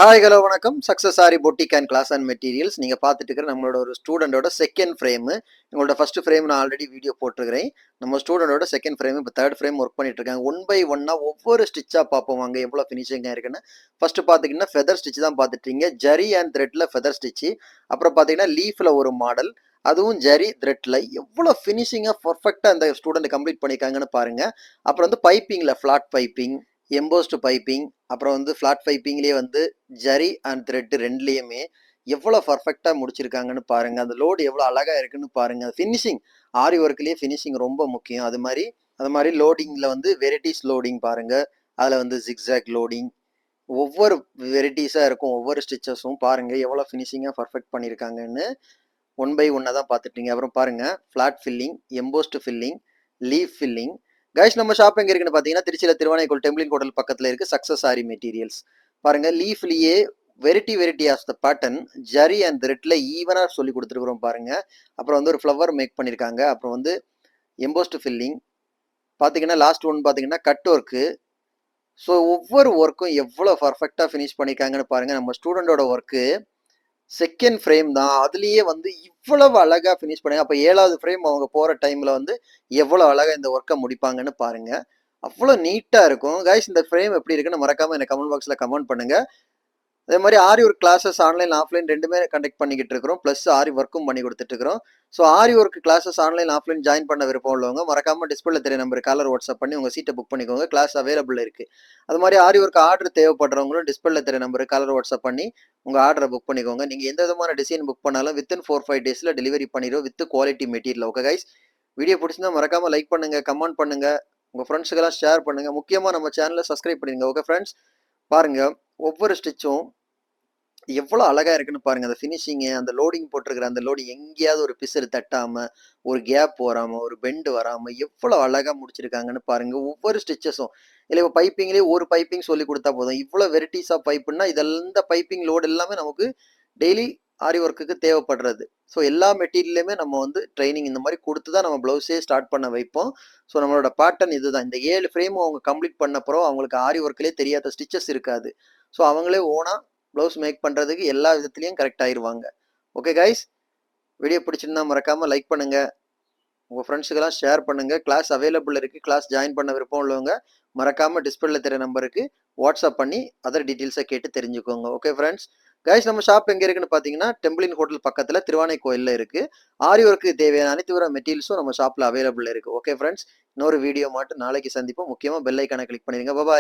Hi hello வணக்கம். Success Aari boutique and class and materials. நீங்கள் பார்த்துட்டு இருக்கிற நம்மளோட ஒரு ஸ்டூடெண்டோட செகண்ட் ஃப்ரேமு. உங்களோட ஃபர்ஸ்ட் ஃப்ரேம் நான் ஆல்ரெடி வீடியோ போட்டிருக்கிறேன். நம்ம ஸ்டூடெண்டோட செகண்ட் ஃப்ரேம் இப்போ தேர்ட் ஃப்ரேம் ஒர்க் பண்ணிட்டு இருக்காங்க. ஒன் பை ஒன்னா ஒவ்வொரு ஸ்டிச்சாக பார்ப்போம் வாங்க எவ்வளோ ஃபினிஷிங்காக இருக்குன்னு. ஃபர்ஸ்ட் பார்த்தீங்கன்னா ஃபெதர் ஸ்டிச் தான் பார்த்துட்டீங்க. ஜரி அண்ட் த்ரெட்ல ஃபெதர் ஸ்டிச்சு. அப்புறம் பார்த்தீங்கன்னா லீஃப்ல ஒரு மாடல், அதுவும் ஜரி த்ரெட்ல எவ்வளோ ஃபினிஷிங்காக பர்ஃபெக்டாக அந்த ஸ்டூடெண்ட் கம்ப்ளீட் பண்ணியிருக்காங்கன்னு பாருங்க. அப்புறம் வந்து பைப்பிங்கில் ஃப்ளாட் பைப்பிங், எம்போஸ்டு பைப்பிங், அப்புறம் வந்து ஃப்ளாட் பைப்பிங்லேயே வந்து ஜரி அண்ட் த்ரெட் ரெண்டுலேயுமே எவ்வளோ பர்ஃபெக்டாக முடிச்சிருக்காங்கன்னு பாருங்க. அந்த லோடு எவ்வளோ அழகா இருக்குன்னு பாருங்க. ஃபினிஷிங் ஆரி ஒர்க்லேயே ஃபினிஷிங் ரொம்ப முக்கியம். அது மாதிரி லோடிங்கில் வந்து வெரைட்டிஸ் லோடிங் பாருங்க. அதில் வந்து ஜிக்ஸாக் லோடிங் ஒவ்வொரு வெரைட்டிஸாக இருக்கும். ஒவ்வொரு ஸ்டிச்சஸும் பாருங்க எவ்வளோ ஃபினிஷிங்காக பர்ஃபெக்ட் பண்ணியிருக்காங்கன்னு. ஒன் பை ஒன்னாக தான் பார்த்துட்டீங்க. அப்புறம் பாருங்க flat filling, embossed filling, leaf filling. Guys நம்ம ஷாப் எங்க இருக்குன்னு பார்த்தீங்கன்னா திருச்சியில் திருவானைக்கோள் டெம்பிளின் ஹோட்டல் பக்கத்தில் இருக்கு. Success Aari Materials. பாருங்க லீஃப்லயே variety of the pattern zari and த்ரெட்ல ஈவனா சொல்லி கொடுத்துருக்குறோம் பாருங்க. அப்புறம் வந்து ஒரு ஃப்ளவர் மேக் பண்ணியிருக்காங்க. அப்புறம் வந்து எம்போஸ்டு ஃபில்லிங் பார்த்தீங்கன்னா லாஸ்ட் ஒன் பார்த்தீங்கன்னா கட் ஒர்க்கு. ஸோ ஒவ்வொரு ஒர்க்கும் எவ்வளோ பர்ஃபெக்டாக ஃபினிஷ் பண்ணியிருக்காங்கன்னு பாருங்க. நம்ம ஸ்டூடெண்டோட ஒர்க்கு செகண்ட் ஃப்ரேம் தான். அதுலயே வந்து இவ்வளவு அழகா ஃபினிஷ் பண்ணி அப்போ ஏழாவது ஃப்ரேம் அவங்க போற டைம்ல வந்து எவ்வளோ அழகா இந்த ஒர்க்கை முடிப்பாங்கன்னு பாருங்க. அவ்வளோ நீட்டா இருக்கும். கைஸ் இந்த ஃப்ரேம் எப்படி இருக்குன்னு மறக்காம எனக்கு கமெண்ட் பாக்ஸ்ல கமெண்ட் பண்ணுங்க. அதே மாதிரி aari work classes online offline ரெண்டுமே கண்டக்ட் பண்ணிக்கிட்டு இருக்கிறோம். ப்ளஸ் ஆரி ஒர்க்கும் பண்ணி கொடுத்துட்டு இருக்கிறோம். So aari work classes online offline join பண்ண விருப்பம் உள்ளவங்க மறக்காம டிஸ்பிளே தெரிய நம்பர் காலர் வாட்ஸ்அப் பண்ணி உங்க சீட்டை புக் பண்ணிக்கோங்க. கிளாஸ் அவைலபிள் இருக்கு. அது மாதிரி ஆரி ஒர்க் ஆர்டர் தேவைப்படுறவங்களும் டிஸ்பிளே தெரிய நம்பர் காலர் வாட்ஸ்அப் பண்ணி உங்க ஆர்டரை புக் பண்ணிக்கோங்க. நீங்க எந்த விதமான டிசைன் புக் பண்ணாலும் வித்தின் 4-5 டேஸ்ல டெலிவரி பண்ணிடுவோம் with quality material. Okay guys, video பிடிச்சிருந்தா மறக்காம லைக் பண்ணுங்க, கமெண்ட் பண்ணுங்க, உங்க ஃப்ரெண்ட்ஸுக்கெல்லாம் ஷேர் பண்ணுங்க. முக்கியமா நம்ம சேனலை சப்ஸ்கிரைப் பண்ணிடுங்க. ஓகே ஃப்ரெண்ட்ஸ், பாருங்க ஒவ்வொரு ஸ்டிச்சும் எவ்வளோ அழகா இருக்குன்னு பாருங்க. அந்த ஃபினிஷிங்கு, அந்த லோடிங் போட்டிருக்கிற அந்த லோடிங் எங்கேயாவது ஒரு பிசுறு தட்டாம, ஒரு கேப் வராம, ஒரு பெண்டு வராம எவ்வளோ அழகா முடிச்சிருக்காங்கன்னு பாருங்க. ஒவ்வொரு ஸ்டிச்சஸும் இல்லை இப்போ பைப்பிங்லேயே ஒரு பைப்பிங் சொல்லி கொடுத்தா போதும். இவ்வளோ வெரைட்டிஸ் ஆஃப் பைப்புன்னா இதெல்லாம் இந்த பைப்பிங் லோடு எல்லாமே நமக்கு டெய்லி ஆரி ஒர்க்குக்கு தேவைப்படுறது. ஸோ எல்லா மெட்டீரியலுமே நம்ம வந்து ட்ரைனிங் இந்த மாதிரி கொடுத்து தான் நம்ம ப்ளவுஸே ஸ்டார்ட் பண்ண வைப்போம். ஸோ நம்மளோட பேட்டர்ன் இதுதான். இந்த 7 ஃப்ரேமும் அவங்க கம்ப்ளீட் பண்ணப்பறம் அவங்களுக்கு ஆரி ஒர்க்லேயே தெரியாத ஸ்டிச்சஸ் இருக்காது. ஸோ அவங்களே ஓனா ப்ளவுஸ் மேக் பண்ணுறதுக்கு எல்லா விதத்துலையும் கரெக்ட் ஆயிடுவாங்க. ஓகே கைஸ், வீடியோ பிடிச்சிருந்தா மறக்காம லைக் பண்ணுங்க, உங்கள் ஃப்ரெண்ட்ஸுக்கெல்லாம் ஷேர் பண்ணுங்க. கிளாஸ் அவைலபிள் இருக்கு. கிளாஸ் ஜாயின் பண்ண விருப்பம் உள்ளவங்க மறக்காம டிஸ்பிளேல தெரிய நம்பருக்கு வாட்ஸ்அப் பண்ணி அதர் டீட்டெயில்ஸை கேட்டு தெரிஞ்சுக்கோங்க. ஓகே ஃப்ரெண்ட்ஸ், கைஸ் நம்ம ஷாப் எங்க இருக்குன்னு பார்த்தீங்கன்னா டெம்பிளின் ஹோட்டல் பக்கத்தில் திருவானைக்கோயிலில் இருக்கு. ஆரி ஒர்க்கு தேவையான அனைத்து வித மெட்டீரியல்ஸும் நம்ம ஷாப்பில் அவைலபிள் இருக்கு. ஓகே ஃப்ரெண்ட்ஸ், இன்னொரு வீடியோ மட்டும் நாளைக்கு சந்திப்போம். முக்கியமாக பெல் ஐக்கானை கிளிக் பண்ணிடுங்க. பாய்.